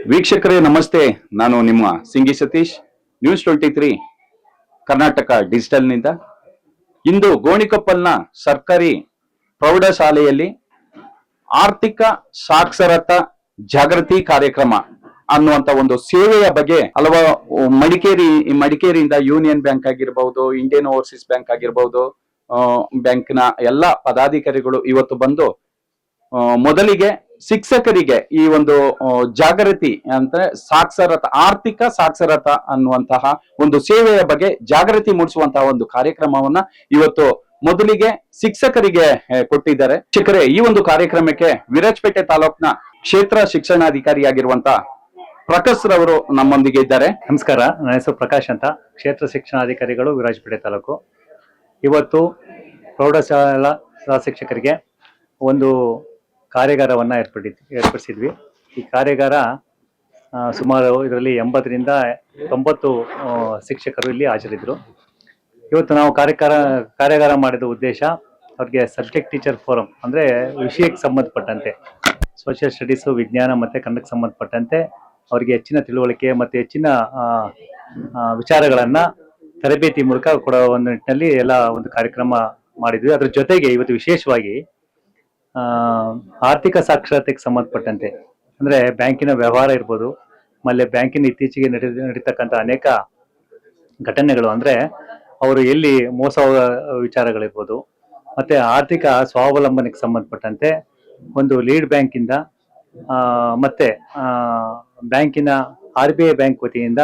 ವೀಕ್ಷಕರೇ ನಮಸ್ತೆ, ನಾನು ನಿಮ್ಮ ಸಿಂಗಿ ಸತೀಶ್, ನ್ಯೂಸ್ 23 ಕರ್ನಾಟಕ ಡಿಜಿಟಲ್ನಿಂದ. ಇಂದು ಗೋಣಿಕೊಪ್ಪಲ್ನ ಸರ್ಕಾರಿ ಪ್ರೌಢಶಾಲೆಯಲ್ಲಿ ಆರ್ಥಿಕ ಸಾಕ್ಷರತಾ ಜಾಗೃತಿ ಕಾರ್ಯಕ್ರಮ ಅನ್ನುವಂತ ಒಂದು ಸೇವೆಯ ಬಗ್ಗೆ ಹಲವಾರು ಮಡಿಕೇರಿಯಿಂದ ಯೂನಿಯನ್ ಬ್ಯಾಂಕ್ ಆಗಿರಬಹುದು, ಇಂಡಿಯನ್ ಓವರ್ಸೀಸ್ ಬ್ಯಾಂಕ್ ಆಗಿರಬಹುದು, ಬ್ಯಾಂಕ್ನ ಎಲ್ಲ ಪದಾಧಿಕಾರಿಗಳು ಇವತ್ತು ಬಂದು ಮೊದಲಿಗೆ ಶಿಕ್ಷಕರಿಗೆ ಈ ಒಂದು ಜಾಗೃತಿ ಅಂತ ಆರ್ಥಿಕ ಸಾಕ್ಷರತಾ ಅನ್ನುವಂತಹ ಒಂದು ಸೇವೆಯ ಬಗ್ಗೆ ಜಾಗೃತಿ ಮೂಡಿಸುವಂತಹ ಒಂದು ಕಾರ್ಯಕ್ರಮವನ್ನ ಇವತ್ತು ಮೊದಲಿಗೆ ಶಿಕ್ಷಕರಿಗೆ ಕೊಟ್ಟಿದ್ದಾರೆ. ಶಿಕ್ಷಕರೇ, ಈ ಒಂದು ಕಾರ್ಯಕ್ರಮಕ್ಕೆ ವಿರಾಜಪೇಟೆ ತಾಲೂಕಿನ ಕ್ಷೇತ್ರ ಶಿಕ್ಷಣಾಧಿಕಾರಿಯಾಗಿರುವಂತಹ ಪ್ರಕಾಶ್ ರವರು ನಮ್ಮೊಂದಿಗೆ ಇದ್ದಾರೆ. ನಮಸ್ಕಾರ, ನನ್ನ ಹೆಸರು ಪ್ರಕಾಶ್ ಅಂತ, ಕ್ಷೇತ್ರ ಶಿಕ್ಷಣಾಧಿಕಾರಿಗಳು ವಿರಾಜಪೇಟೆ ತಾಲೂಕು. ಇವತ್ತು ಪ್ರೌಢಶಾಲಾ ಶಿಕ್ಷಕರಿಗೆ ಒಂದು ಕಾರ್ಯಾಗಾರವನ್ನು ಏರ್ಪಡಿಸಿದ್ವಿ. ಈ ಕಾರ್ಯಾಗಾರ ಸುಮಾರು ಇದರಲ್ಲಿ 80ರಿಂದ 90 ಶಿಕ್ಷಕರು ಇಲ್ಲಿ ಹಾಜರಿದ್ದರು. ಇವತ್ತು ನಾವು ಕಾರ್ಯಾಗಾರ ಮಾಡಿದ ಉದ್ದೇಶ ಅವ್ರಿಗೆ ಸಬ್ಜೆಕ್ಟ್ ಟೀಚರ್ ಫೋರಂ, ಅಂದರೆ ವಿಷಯಕ್ಕೆ ಸಂಬಂಧಪಟ್ಟಂತೆ ಸೋಷಿಯಲ್ ಸ್ಟಡೀಸು, ವಿಜ್ಞಾನ ಮತ್ತು ಕನ್ನಡಕ್ಕೆ ಸಂಬಂಧಪಟ್ಟಂತೆ ಅವರಿಗೆ ಹೆಚ್ಚಿನ ತಿಳುವಳಿಕೆ ಮತ್ತು ಹೆಚ್ಚಿನ ವಿಚಾರಗಳನ್ನು ತರಬೇತಿ ಮೂಲಕ ಕೊಡೋ ಒಂದು ನಿಟ್ಟಿನಲ್ಲಿ ಎಲ್ಲ ಒಂದು ಕಾರ್ಯಕ್ರಮ ಮಾಡಿದ್ವಿ. ಅದ್ರ ಜೊತೆಗೆ ಇವತ್ತು ವಿಶೇಷವಾಗಿ ಆರ್ಥಿಕ ಸಾಕ್ಷರತೆಗೆ ಸಂಬಂಧಪಟ್ಟಂತೆ, ಅಂದರೆ ಬ್ಯಾಂಕಿನ ವ್ಯವಹಾರ ಇರ್ಬೋದು, ಆಮೇಲೆ ಬ್ಯಾಂಕಿನ ಇತ್ತೀಚೆಗೆ ನಡೀತಕ್ಕಂಥ ಅನೇಕ ಘಟನೆಗಳು, ಅಂದರೆ ಅವರು ಎಲ್ಲಿ ಮೋಸ ವಿಚಾರಗಳಿರ್ಬೋದು, ಮತ್ತು ಆರ್ಥಿಕ ಸ್ವಾವಲಂಬನೆಗೆ ಸಂಬಂಧಪಟ್ಟಂತೆ ಒಂದು ಲೀಡ್ ಬ್ಯಾಂಕಿಂದ ಮತ್ತೆ ಬ್ಯಾಂಕಿನ RBI ಬ್ಯಾಂಕ್ ವತಿಯಿಂದ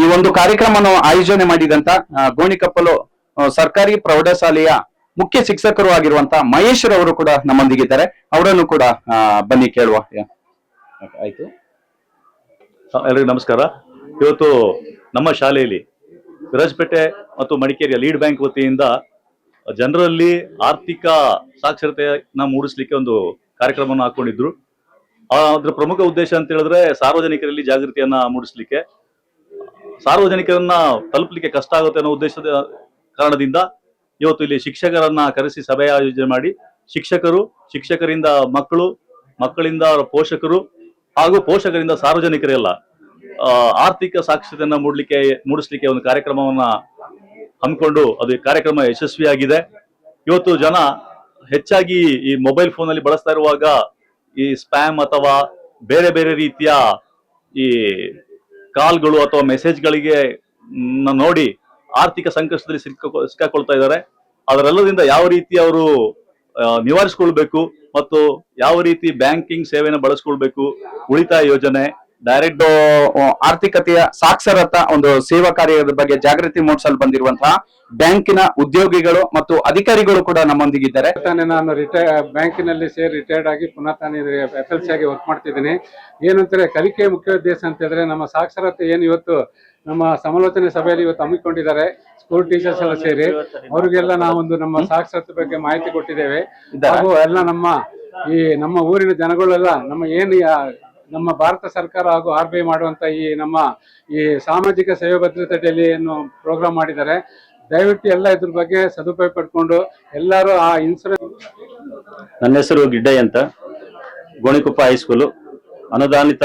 ಈ ಒಂದು ಕಾರ್ಯಕ್ರಮವನ್ನು ಆಯೋಜನೆ ಮಾಡಿದಂತ ಗೋಣಿಕೊಪ್ಪಲು ಸರ್ಕಾರಿ ಪ್ರೌಢಶಾಲೆಯ ಮುಖ್ಯ ಶಿಕ್ಷಕರು ಆಗಿರುವಂತಹ ಮಹೇಶ್ ರವರು ಕೂಡ ನಮ್ಮೊಂದಿಗಿದ್ದಾರೆ. ಅವರನ್ನು ಕೂಡ ಬನ್ನಿ ಕೇಳುವ. ಆಯ್ತು, ಎಲ್ಲರಿಗೂ ನಮಸ್ಕಾರ. ಇವತ್ತು ನಮ್ಮ ಶಾಲೆಯಲ್ಲಿ ವಿರಾಜಪೇಟೆ ಮತ್ತು ಮಡಿಕೇರಿಯ ಲೀಡ್ ಬ್ಯಾಂಕ್ ವತಿಯಿಂದ ಜನರಲ್ಲಿ ಆರ್ಥಿಕ ಸಾಕ್ಷರತೆಯನ್ನ ಮೂಡಿಸ್ಲಿಕ್ಕೆ ಒಂದು ಕಾರ್ಯಕ್ರಮವನ್ನು ಹಾಕೊಂಡಿದ್ರು. ಅದ್ರ ಪ್ರಮುಖ ಉದ್ದೇಶ ಅಂತ ಹೇಳಿದ್ರೆ ಸಾರ್ವಜನಿಕರಲ್ಲಿ ಜಾಗೃತಿಯನ್ನ ಮೂಡಿಸ್ಲಿಕ್ಕೆ, ಸಾರ್ವಜನಿಕರನ್ನ ತಲುಪಲಿಕ್ಕೆ ಕಷ್ಟ ಆಗುತ್ತೆ ಅನ್ನೋ ಉದ್ದೇಶದ ಕಾರಣದಿಂದ ಇವತ್ತು ಇಲ್ಲಿ ಶಿಕ್ಷಕರನ್ನ ಕರೆಸಿ ಸಭೆ ಆಯೋಜನೆ ಮಾಡಿ ಶಿಕ್ಷಕರಿಂದ ಮಕ್ಕಳು, ಮಕ್ಕಳಿಂದ ಪೋಷಕರು ಹಾಗೂ ಪೋಷಕರಿಂದ ಸಾರ್ವಜನಿಕರೆಲ್ಲ ಆರ್ಥಿಕ ಸಾಕ್ಷರತೆಯನ್ನ ಮೂಡಿಸ್ಲಿಕ್ಕೆ ಒಂದು ಕಾರ್ಯಕ್ರಮವನ್ನ ಹಮ್ಮಿಕೊಂಡು ಅದು ಕಾರ್ಯಕ್ರಮ ಯಶಸ್ವಿಯಾಗಿದೆ. ಇವತ್ತು ಜನ ಹೆಚ್ಚಾಗಿ ಈ ಮೊಬೈಲ್ ಫೋನಲ್ಲಿ ಬಳಸ್ತಾ ಇರುವಾಗ ಈ ಸ್ಪ್ಯಾಮ್ ಅಥವಾ ಬೇರೆ ಬೇರೆ ರೀತಿಯ ಈ ಕಾಲ್ಗಳು ಅಥವಾ ಮೆಸೇಜ್ಗಳಿಗೆ ನೋಡಿ ಆರ್ಥಿಕ ಸಂಕಷ್ಟದಲ್ಲಿ ಸಿಕ್ಕಾಕೊಳ್ತಾ ಇದ್ದಾರೆ. ಅದರೆಲ್ಲದಿಂದ ಯಾವ ರೀತಿ ಅವರು ನಿವಾರಿಸಿಕೊಳ್ಬೇಕು ಮತ್ತು ಯಾವ ರೀತಿ ಬ್ಯಾಂಕಿಂಗ್ ಸೇವೆಯನ್ನು ಬಳಸ್ಕೊಳ್ಬೇಕು, ಉಳಿತಾಯ ಯೋಜನೆ, ಡೈರೆಕ್ಟ್ ಆರ್ಥಿಕತೆಯ ಸಾಕ್ಷರತಾ ಒಂದು ಸೇವಾ ಕಾರ್ಯದ ಬಗ್ಗೆ ಜಾಗೃತಿ ಮೂಡಿಸಲು ಬಂದಿರುವಂತಹ ಬ್ಯಾಂಕಿನ ಉದ್ಯೋಗಿಗಳು ಮತ್ತು ಅಧಿಕಾರಿಗಳು ಕೂಡ ನಮ್ಮೊಂದಿಗಿದ್ದಾರೆ. ನಾನು ಬ್ಯಾಂಕಿನಲ್ಲಿ ರಿಟೈರ್ಡ್ ಆಗಿ ಪುನಃ ತಾನೇ FLC ಆಗಿ ವರ್ಕ್ ಮಾಡ್ತಿದ್ದೀನಿ. ಏನಂತಾರೆ ಕಲಿಕೆಯ ಮುಖ್ಯ ಉದ್ದೇಶ ಅಂತ ಹೇಳಿದ್ರೆ ನಮ್ಮ ಸಾಕ್ಷರತೆ ಏನು ಇವತ್ತು ನಮ್ಮ ಸಮಾಲೋಚನೆ ಸಭೆಯಲ್ಲಿ ಇವತ್ತು ಹಮ್ಮಿಕೊಂಡಿದ್ದಾರೆ. ಸ್ಕೂಲ್ ಟೀಚರ್ಸ್ ಎಲ್ಲ ಸೇರಿ ಅವರಿಗೆಲ್ಲ ನಾವೊಂದು ನಮ್ಮ ಸಾಕ್ಷರತೆ ಬಗ್ಗೆ ಮಾಹಿತಿ ಕೊಟ್ಟಿದ್ದೇವೆ. ಹಾಗೂ ಎಲ್ಲ ನಮ್ಮ ಊರಿನ ಜನಗಳೆಲ್ಲ ನಮ್ಮ ಭಾರತ ಸರ್ಕಾರ ಹಾಗೂ RBI ಮಾಡುವಂತ ಈ ಸಾಮಾಜಿಕ ಸೇವೆ ಭದ್ರತೆ ಡೆಲ್ಲಿಯನ್ನು ಪ್ರೋಗ್ರಾಮ್ ಮಾಡಿದ್ದಾರೆ. ದಯವಿಟ್ಟು ಎಲ್ಲ ಇದ್ರ ಬಗ್ಗೆ ಸದುಪಯೋಗ ಪಡ್ಕೊಂಡು ಎಲ್ಲರೂ ಆ ಇನ್ಸೂರೆನ್ಸ್. ನನ್ನ ಹೆಸರು ಗಿಡ್ಡಯ್ಯ ಅಂತ, ಗೋಣಿಕೊಪ್ಪ ಹೈಸ್ಕೂಲು ಅನುದಾನಿತ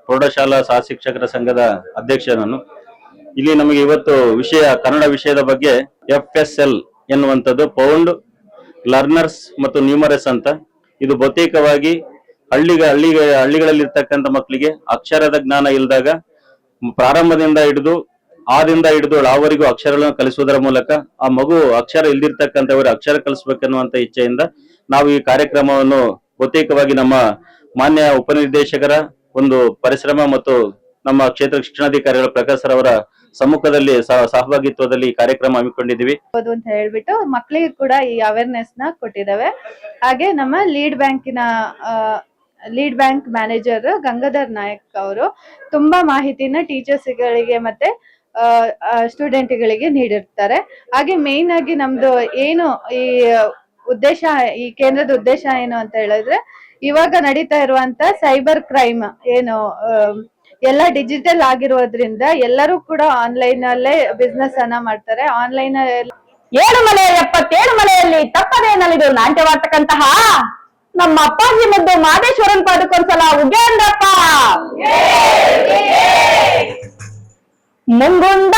ಪ್ರೌಢಶಾಲಾ ಸಹ ಶಿಕ್ಷಕರ ಸಂಘದ ಅಧ್ಯಕ್ಷ ನಾನು. ಇಲ್ಲಿ ನಮಗೆ ಇವತ್ತು ಕನ್ನಡ ವಿಷಯದ ಬಗ್ಗೆ FSL ಎನ್ನುವಂಥದ್ದು ಫೌಂಡ್ ಲರ್ನರ್ಸ್ ಮತ್ತು ನ್ಯೂಮರಸ್ ಅಂತ. ಇದು ಬಹುತೇಕವಾಗಿ ಹಳ್ಳಿಗಳಲ್ಲಿರ್ತಕ್ಕಂಥ ಮಕ್ಕಳಿಗೆ ಅಕ್ಷರದ ಜ್ಞಾನ ಇಲ್ಲದಾಗ ಪ್ರಾರಂಭದಿಂದ ಹಿಡಿದು ಅವರಿಗೂ ಅಕ್ಷರಗಳನ್ನು ಕಲಿಸುವುದರ ಮೂಲಕ ಆ ಮಗು ಅಕ್ಷರ ಇಲ್ದಿರ್ತಕ್ಕಂಥವರು ಅಕ್ಷರ ಕಲಿಸ್ಬೇಕನ್ನುವಂತ ಇಚ್ಛೆಯಿಂದ ನಾವು ಈ ಕಾರ್ಯಕ್ರಮವನ್ನು ಬಹುತೇಕವಾಗಿ ನಮ್ಮ ಮಾನ್ಯ ಉಪನಿರ್ದೇಶಕರ ಒಂದು ಪರಿಶ್ರಮ ಮತ್ತು ನಮ್ಮ ಕ್ಷೇತ್ರ ಶಿಕ್ಷಣಾಧಿಕಾರಿಗಳ ಪ್ರಕಾಶ್ ಅವರ ಸಮ್ಮುಖದಲ್ಲಿ ಸಹಭಾಗಿತ್ವದಲ್ಲಿ ಈ ಕಾರ್ಯಕ್ರಮ ಹಮ್ಮಿಕೊಂಡಿದ್ದೀವಿ ಅಂತ ಹೇಳ್ಬಿಟ್ಟು ಮಕ್ಕಳಿಗೆ ಕೂಡ ಈ ಅವೇರ್ನೆಸ್ ನ ಕೊಟ್ಟಿದ್ದಾವೆ. ಹಾಗೆ ನಮ್ಮ lead bank manager Gangadhar Nayak ಅವರು ತುಂಬಾ ಮಾಹಿತಿನ ಟೀಚರ್ಸ್ಗಳಿಗೆ ಮತ್ತೆ ಸ್ಟೂಡೆಂಟ್ಗಳಿಗೆ ನೀಡಿರ್ತಾರೆ. ಹಾಗೆ ಮೇನ್ ಆಗಿ ನಮ್ದು ಏನು ಈ ಕೇಂದ್ರದ ಉದ್ದೇಶ ಏನು ಅಂತ ಹೇಳಿದ್ರೆ, ಇವಾಗ ನಡೀತಾ ಇರುವಂತ ಸೈಬರ್ ಕ್ರೈಮ್ ಏನು ಎಲ್ಲ ಡಿಜಿಟಲ್ ಆಗಿರೋದ್ರಿಂದ ಎಲ್ಲರೂ ಕೂಡ ಆನ್ಲೈನ್ ಅಲ್ಲೇ ಬಿಸ್ನೆಸ್ ಅನ್ನ ಮಾಡ್ತಾರೆ. ಆನ್ಲೈನ್ 7 ಮಲೆ 77 ಮಲೆಯಲ್ಲಿ ತಪ್ಪದೇ ನಲಿದು ನಾಟ್ಯವಾಡ್ತಕ್ಕಂತಹ ನಮ್ಮ ಅಪ್ಪಾಜಿ ಮುದ್ದು ಮಾದೇಶ್ವರನ್ ಪಾದಕ್ಕೊಂದ್ಸಲ ಉಗ್ಗೇಂದ್ರಪ್ಪ. ಮುಂಗುಂದ